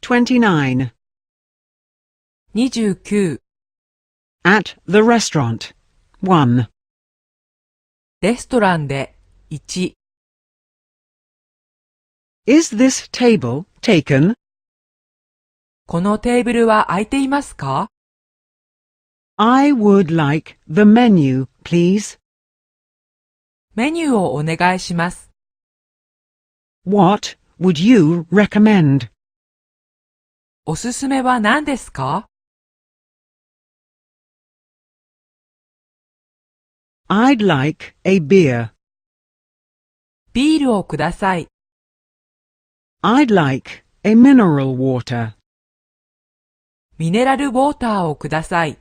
29. 29. At the restaurant. 1. レストランで1。Is this table taken? このテーブルは空いていますか？ I would like the menu, please. メニューをお願いします。What would you recommend? おすすめは何ですか？ I'd like a beer. ビールをください。I'd like a mineral water. ミネラルウォーターをください。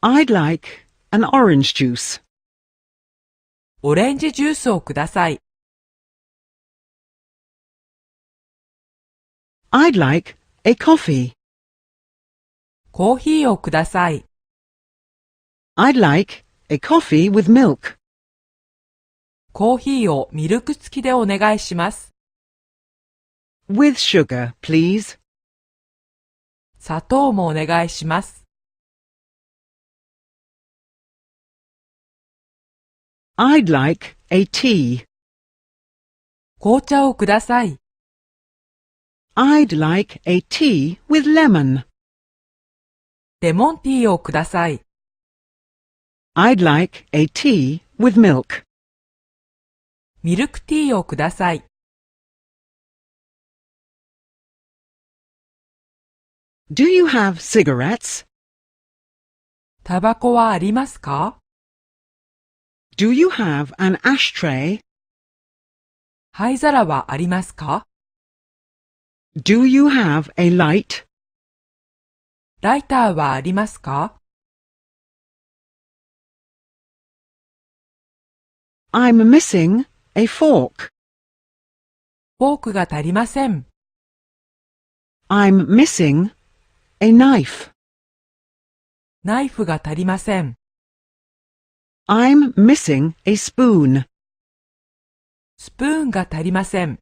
I'd like an orange juice. オレンジジュースをください。I'd like a coffee. コーヒーをください。I'd like a coffee with milk. コーヒーをミルク付きでお願いします。With sugar, please. 砂糖もお願いします。I'd like a tea. 紅茶をください。I'd like a tea with lemon. レモンティーをください。I'd like a tea with milk. ミルクティーをください。Do you have cigarettes? タバコはありますか？ Do you have an ashtray? 灰皿はありますか？ Do you have a light? ライターはありますか？ I'm missing a fork. フォークが足りません。I'm missing a knife. ナイフが足りません。I'm missing a spoon. スプーンが足りません。